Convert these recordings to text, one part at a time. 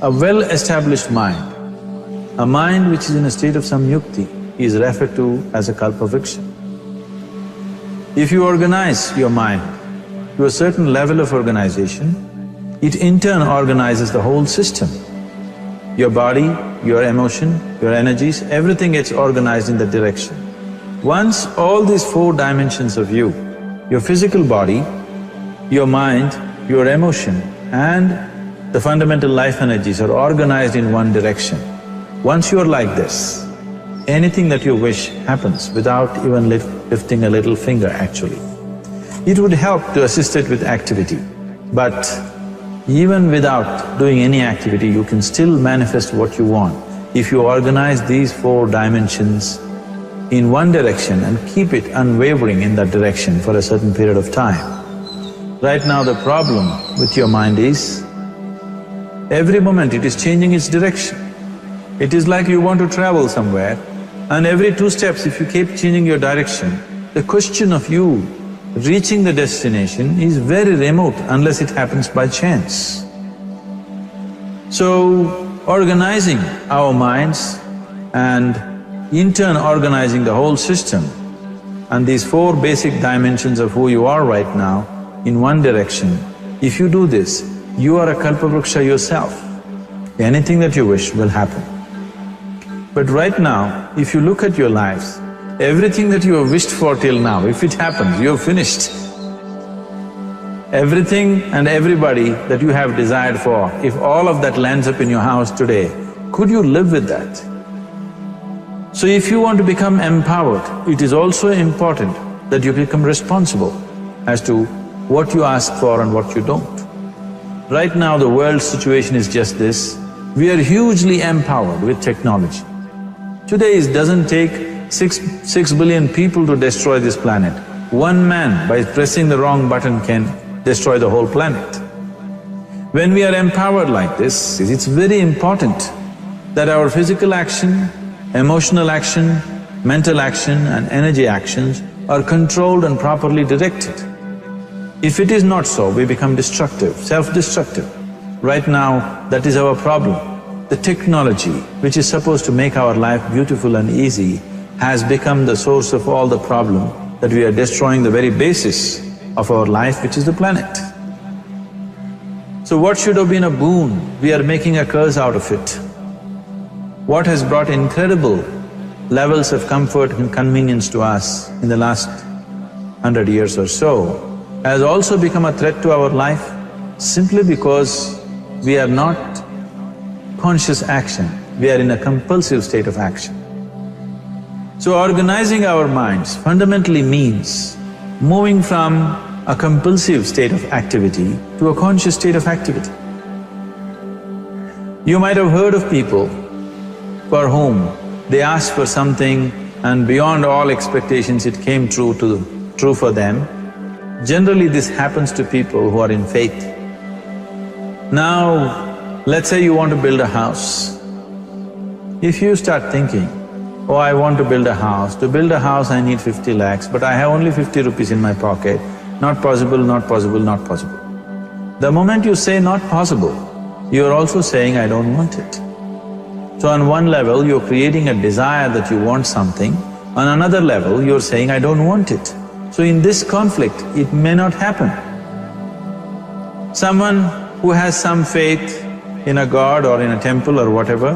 A well-established mind, a mind which is in a state of samyukti, is referred to as a kalpavriksha. If you organize your mind to a certain level of organization, it in turn organizes the whole system. Your body, your emotion, your energies, everything gets organized in that direction. Once all these four dimensions of you, your physical body, your mind, your emotion and the fundamental life energies are organized in one direction. Once you're like this, anything that you wish happens without even lifting a little finger actually. It would help to assist it with activity, but even without doing any activity, you can still manifest what you want if you organize these four dimensions in one direction and keep it unwavering in that direction for a certain period of time. Right now the problem with your mind is, every moment it is changing its direction. It is like you want to travel somewhere and every 2 steps if you keep changing your direction, the question of you reaching the destination is very remote unless it happens by chance. So, organizing our minds and in turn organizing the whole system and these four basic dimensions of who you are right now in one direction, if you do this, you are a kalpavriksha yourself. Anything that you wish will happen. But right now, if you look at your lives, everything that you have wished for till now, if it happens, you have finished. Everything and everybody that you have desired for, if all of that lands up in your house today, could you live with that? So if you want to become empowered, it is also important that you become responsible as to what you ask for and what you don't. Right now the world's situation is just this, we are hugely empowered with technology. Today it doesn't take six billion people to destroy this planet. One man by pressing the wrong button can destroy the whole planet. When we are empowered like this, it's very important that our physical action, emotional action, mental action and energy actions are controlled and properly directed. If it is not so, we become destructive, self-destructive. Right now, that is our problem. The technology, which is supposed to make our life beautiful and easy, has become the source of all the problem that we are destroying the very basis of our life, which is the planet. So what should have been a boon, we are making a curse out of it. What has brought incredible levels of comfort and convenience to us in the last 100 years or so has also become a threat to our life simply because we are not conscious action, we are in a compulsive state of action. So organizing our minds fundamentally means moving from a compulsive state of activity to a conscious state of activity. You might have heard of people for whom they asked for something and beyond all expectations it came true for them. Generally this happens to people who are in faith. Now, let's say you want to build a house. If you start thinking, oh, I want to build a house. To build a house I need 50 lakhs, but I have only 50 rupees in my pocket. Not possible, not possible, not possible. The moment you say not possible, you are also saying, I don't want it. So on one level, you're creating a desire that you want something, on another level, you're saying, I don't want it. So in this conflict, it may not happen. Someone who has some faith in a god or in a temple or whatever,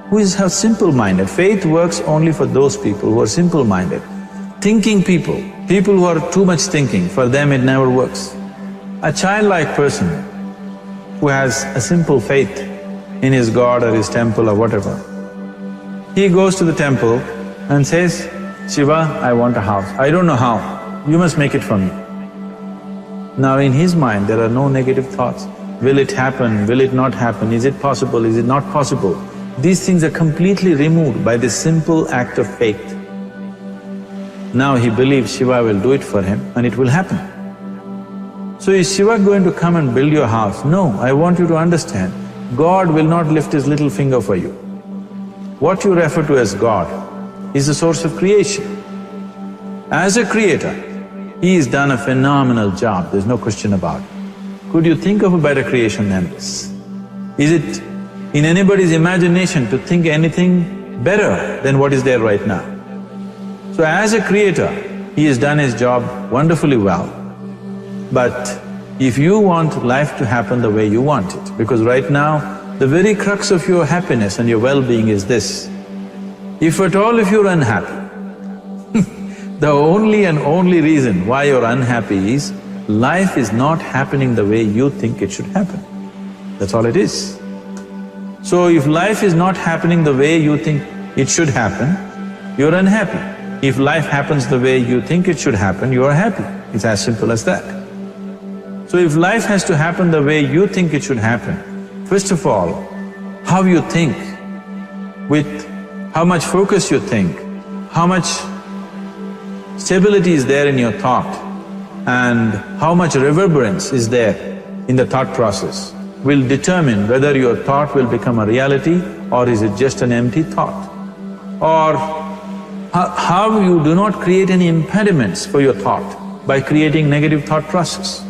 who is simple-minded. Faith works only for those people who are simple-minded. Thinking people who are too much thinking, for them it never works. A childlike person who has a simple faith in his god or his temple or whatever, he goes to the temple and says, Shiva, I want a house. I don't know how, you must make it for me. Now in his mind there are no negative thoughts. Will it happen? Will it not happen? Is it possible? Is it not possible? These things are completely removed by this simple act of faith. Now he believes Shiva will do it for him and it will happen. So is Shiva going to come and build your house? No, I want you to understand, God will not lift his little finger for you. What you refer to as God is the source of creation. As a creator, he has done a phenomenal job, there's no question about it. Could you think of a better creation than this? Is it in anybody's imagination to think anything better than what is there right now? So as a creator, he has done his job wonderfully well. But if you want life to happen the way you want it, because right now, the very crux of your happiness and your well-being is this. If at all if you're unhappy, the only and only reason why you're unhappy is life is not happening the way you think it should happen. That's all it is. So if life is not happening the way you think it should happen, you're unhappy. If life happens the way you think it should happen, you are happy. It's as simple as that. So if life has to happen the way you think it should happen, first of all, how you think, with how much focus you think, how much stability is there in your thought, and how much reverberance is there in the thought process will determine whether your thought will become a reality or is it just an empty thought. Or how you do not create any impediments for your thought by creating negative thought process.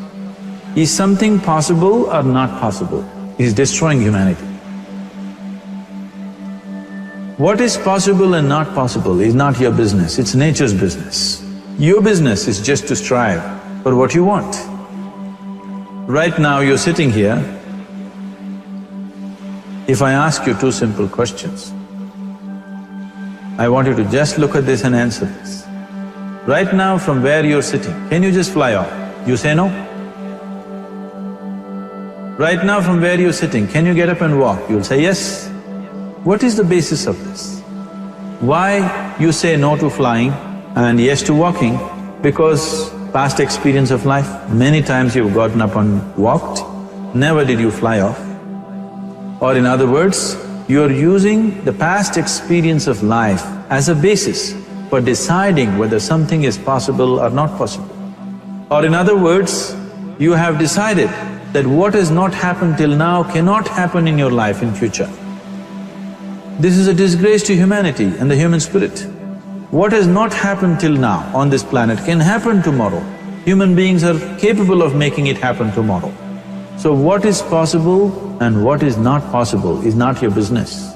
Is something possible or not possible? Is destroying humanity. What is possible and not possible is not your business, it's nature's business. Your business is just to strive for what you want. Right now you're sitting here. If I ask you two simple questions, I want you to just look at this and answer this. Right now from where you're sitting, can you just fly off? You say no? Right now from where you're sitting, can you get up and walk? You'll say yes. What is the basis of this? Why you say no to flying and yes to walking? Because past experience of life, many times you've gotten up and walked, never did you fly off. Or in other words, you're using the past experience of life as a basis for deciding whether something is possible or not possible. Or in other words, you have decided that what has not happened till now cannot happen in your life in future. This is a disgrace to humanity and the human spirit. What has not happened till now on this planet can happen tomorrow. Human beings are capable of making it happen tomorrow. So what is possible and what is not possible is not your business.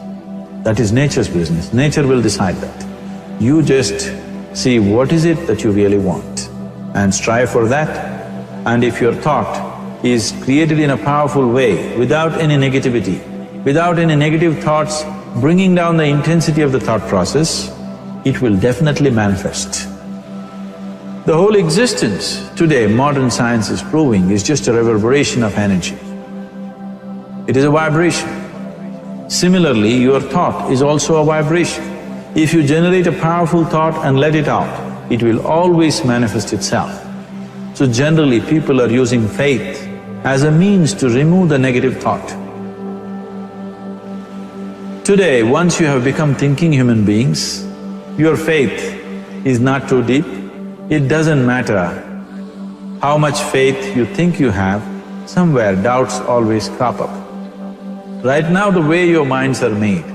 That is nature's business. Nature will decide that. You just see what is it that you really want and strive for that. And if your thought is created in a powerful way, without any negativity, without any negative thoughts bringing down the intensity of the thought process, it will definitely manifest. The whole existence today, modern science is proving, is just a reverberation of energy. It is a vibration. Similarly, your thought is also a vibration. If you generate a powerful thought and let it out, it will always manifest itself. So generally, people are using faith as a means to remove the negative thought. Today, once you have become thinking human beings, your faith is not too deep. It doesn't matter how much faith you think you have, somewhere doubts always crop up. Right now, the way your minds are made,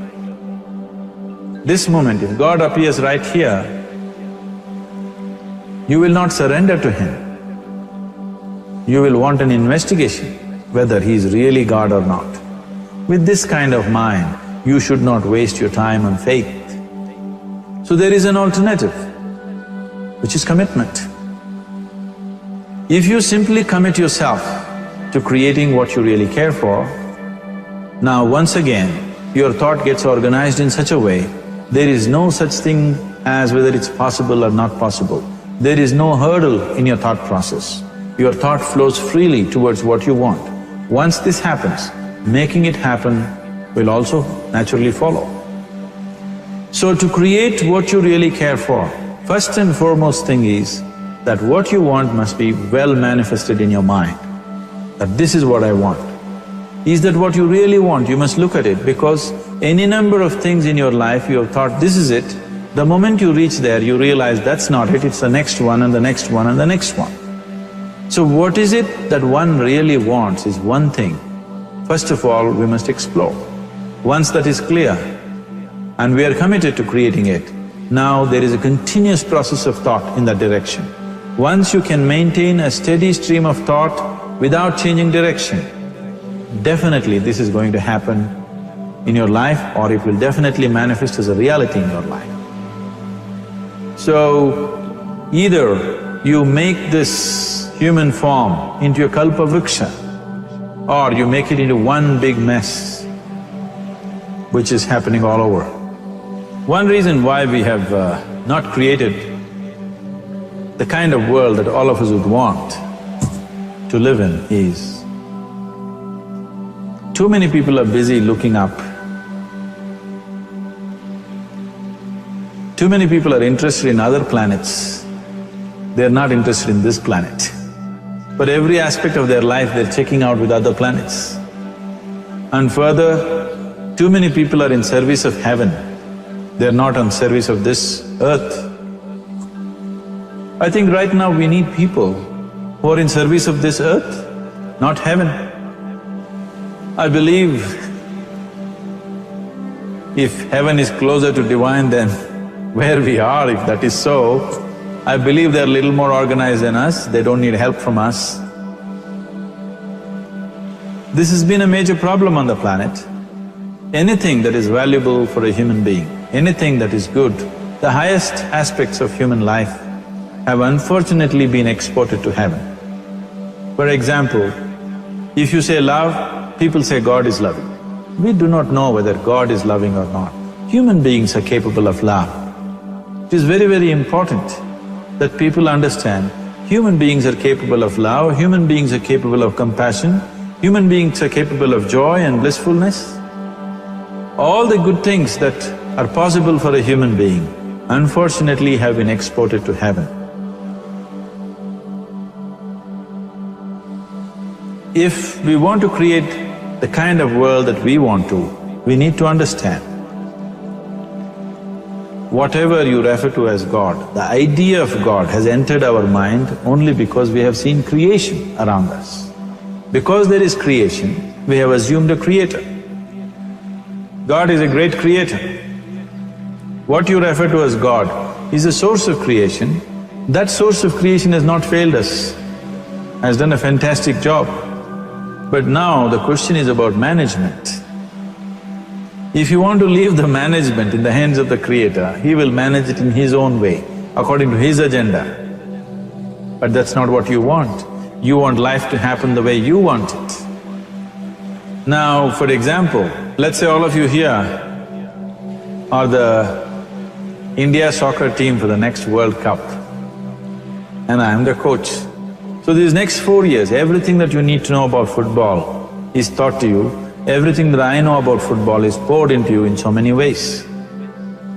this moment, if God appears right here, you will not surrender to Him. You will want an investigation whether He is really God or not. With this kind of mind, you should not waste your time on faith. So there is an alternative, which is commitment. If you simply commit yourself to creating what you really care for, now once again, your thought gets organized in such a way, there is no such thing as whether it's possible or not possible. There is no hurdle in your thought process. Your thought flows freely towards what you want. Once this happens, making it happen will also naturally follow. So to create what you really care for, first and foremost thing is that what you want must be well manifested in your mind, that this is what I want. Is that what you really want? You must look at it, because any number of things in your life you have thought, this is it. The moment you reach there, you realize that's not it, it's the next one and the next one and the next one. So what is it that one really wants is one thing. First of all, we must explore. Once that is clear and we are committed to creating it, now there is a continuous process of thought in that direction. Once you can maintain a steady stream of thought without changing direction, definitely this is going to happen in your life, or it will definitely manifest as a reality in your life. So, either you make this human form into a kalpavriksha, or you make it into one big mess, which is happening all over. One reason why we have not created the kind of world that all of us would want to live in is, too many people are busy looking up. Too many people are interested in other planets, they're not interested in this planet. But every aspect of their life they're checking out with other planets. And further, too many people are in service of heaven, they're not on service of this earth. I think right now we need people who are in service of this earth, not heaven. I believe if heaven is closer to divine than where we are, if that is so, I believe they're a little more organized than us, they don't need help from us. This has been a major problem on the planet. Anything that is valuable for a human being, anything that is good, the highest aspects of human life have unfortunately been exported to heaven. For example, if you say love, people say God is loving. We do not know whether God is loving or not. Human beings are capable of love. It is very, very important that people understand human beings are capable of love, human beings are capable of compassion, human beings are capable of joy and blissfulness. All the good things that are possible for a human being, unfortunately have been exported to heaven. If we want to create the kind of world that we want to, we need to understand whatever you refer to as God, the idea of God has entered our mind only because we have seen creation around us. Because there is creation, we have assumed a creator. God is a great creator. What you refer to as God is a source of creation. That source of creation has not failed us, has done a fantastic job. But now the question is about management. If you want to leave the management in the hands of the Creator, He will manage it in His own way, according to His agenda. But that's not what you want. You want life to happen the way you want it. Now, for example, let's say all of you here are the India soccer team for the next World Cup, and I am the coach. So these next 4 years, everything that you need to know about football is taught to you. Everything that I know about football is poured into you in so many ways.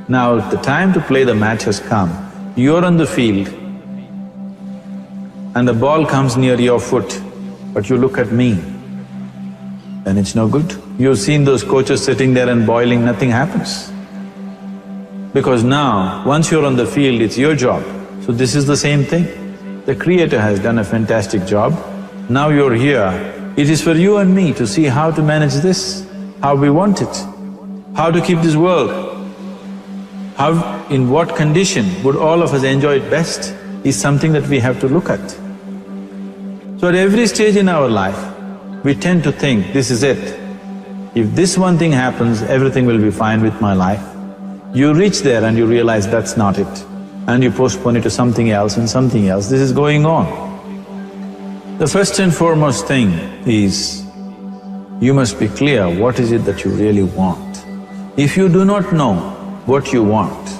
Now, the time to play the match has come. You're on the field and the ball comes near your foot, but you look at me, then it's no good. You've seen those coaches sitting there and boiling, nothing happens. Because now, once you're on the field, it's your job. So this is the same thing. The Creator has done a fantastic job. Now you're here. It is for you and me to see how to manage this, how we want it, how to keep this world, how, in what condition would all of us enjoy it best is something that we have to look at. So at every stage in our life, we tend to think, this is it. If this one thing happens, everything will be fine with my life. You reach there and you realize that's not it, and you postpone it to something else and something else. This is going on. The first and foremost thing is, you must be clear what is it that you really want. If you do not know what you want,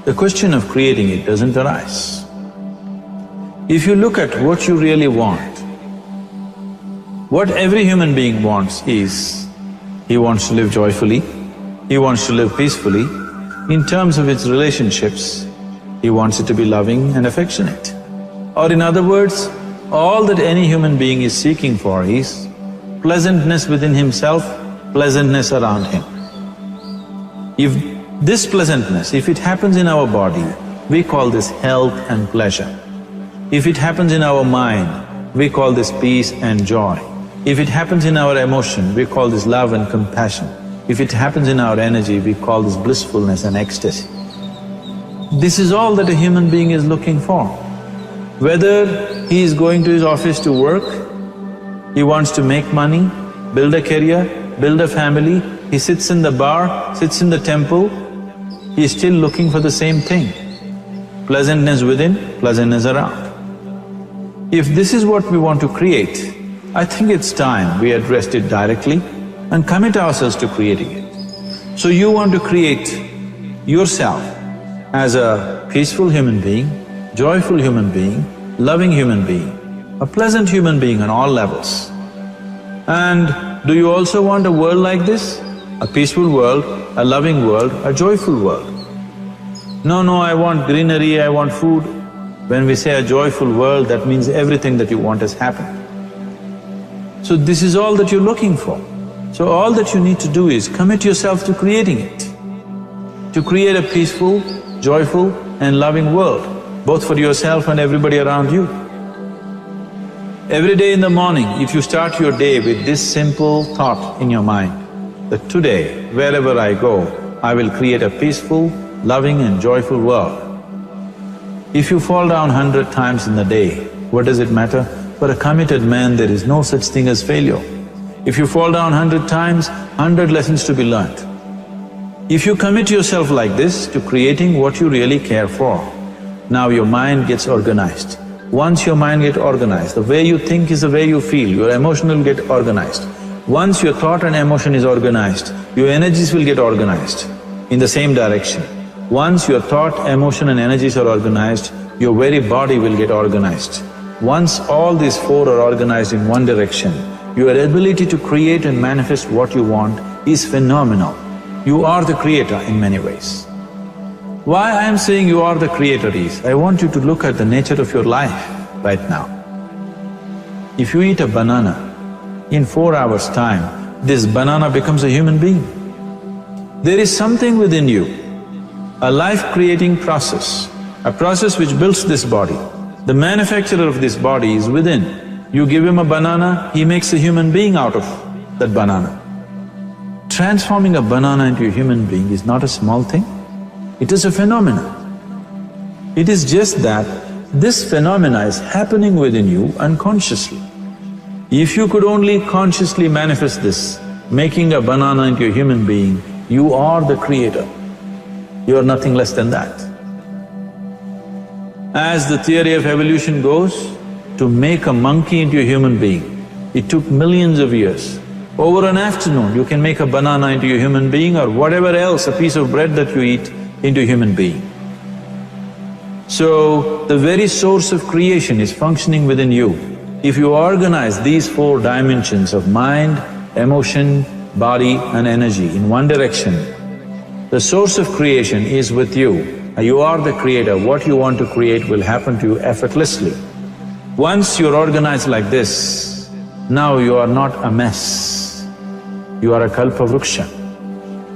the question of creating it doesn't arise. If you look at what you really want, what every human being wants is, he wants to live joyfully, he wants to live peacefully. In terms of its relationships, he wants it to be loving and affectionate. Or in other words, all that any human being is seeking for is pleasantness within himself, pleasantness around him. If this pleasantness, if it happens in our body, we call this health and pleasure. If it happens in our mind, we call this peace and joy. If it happens in our emotion, we call this love and compassion. If it happens in our energy, we call this blissfulness and ecstasy. This is all that a human being is looking for. Whether he is going to his office to work, he wants to make money, build a career, build a family, he sits in the bar, sits in the temple, he is still looking for the same thing. Pleasantness within, pleasantness around. If this is what we want to create, I think it's time we addressed it directly and commit ourselves to creating it. So you want to create yourself as a peaceful human being, joyful human being, loving human being, a pleasant human being on all levels. And do you also want a world like this? A peaceful world, a loving world, a joyful world. No, I want greenery, I want food. When we say a joyful world, that means everything that you want has happened. So this is all that you're looking for. So all that you need to do is commit yourself to creating it, to create a peaceful, joyful and loving world, both for yourself and everybody around you. Every day in the morning, if you start your day with this simple thought in your mind, that today, wherever I go, I will create a peaceful, loving and joyful world. If you fall down 100 times in the day, what does it matter? For a committed man, there is no such thing as failure. If you fall down 100 times, 100 lessons to be learnt. If you commit yourself like this to creating what you really care for, now your mind gets organized. Once your mind gets organized, the way you think is the way you feel, your emotion will get organized. Once your thought and emotion is organized, your energies will get organized in the same direction. Once your thought, emotion and energies are organized, your very body will get organized. Once all these four are organized in one direction, your ability to create and manifest what you want is phenomenal. You are the creator in many ways. Why I am saying you are the creator is, I want you to look at the nature of your life right now. If you eat a banana, in 4 hours' time, this banana becomes a human being. There is something within you, a life-creating process, a process which builds this body. The manufacturer of this body is within. You give him a banana, he makes a human being out of that banana. Transforming a banana into a human being is not a small thing, it is a phenomenon. It is just that this phenomena is happening within you unconsciously. If you could only consciously manifest this, making a banana into a human being, you are the creator. You are nothing less than that. As the theory of evolution goes, to make a monkey into a human being, it took millions of years. Over an afternoon, you can make a banana into a human being or whatever else, a piece of bread that you eat, into a human being. So, the very source of creation is functioning within you. If you organize these four dimensions of mind, emotion, body and energy in one direction, the source of creation is with you. You are the creator, what you want to create will happen to you effortlessly. Once you're organized like this, now you are not a mess, you are a kalpavruksha.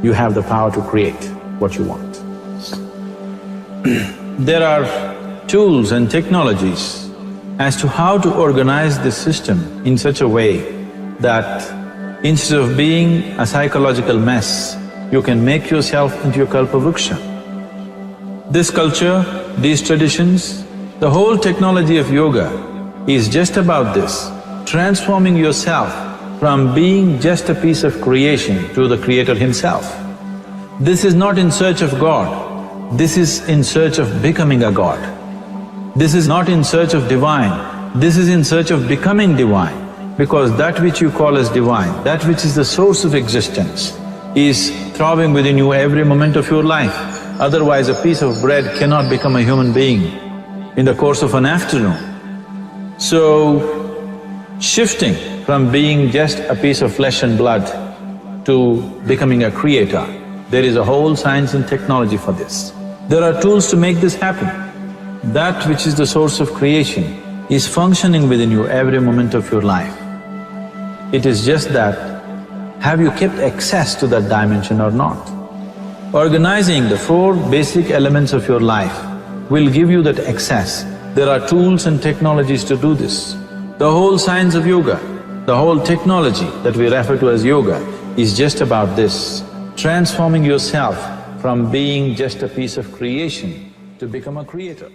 You have the power to create what you want. There are tools and technologies as to how to organize this system in such a way that instead of being a psychological mess, you can make yourself into a kalpavruksha. This culture, these traditions, the whole technology of yoga is just about this, transforming yourself from being just a piece of creation to the creator himself. This is not in search of God, this is in search of becoming a God. This is not in search of divine, this is in search of becoming divine, because that which you call as divine, that which is the source of existence, is throbbing within you every moment of your life. Otherwise, a piece of bread cannot become a human being in the course of an afternoon. So, shifting from being just a piece of flesh and blood to becoming a creator, there is a whole science and technology for this. There are tools to make this happen. That which is the source of creation is functioning within you every moment of your life. It is just that, have you kept access to that dimension or not? Organizing the four basic elements of your life will give you that access. There are tools and technologies to do this. The whole science of yoga, the whole technology that we refer to as yoga is just about this, transforming yourself from being just a piece of creation to become a creator.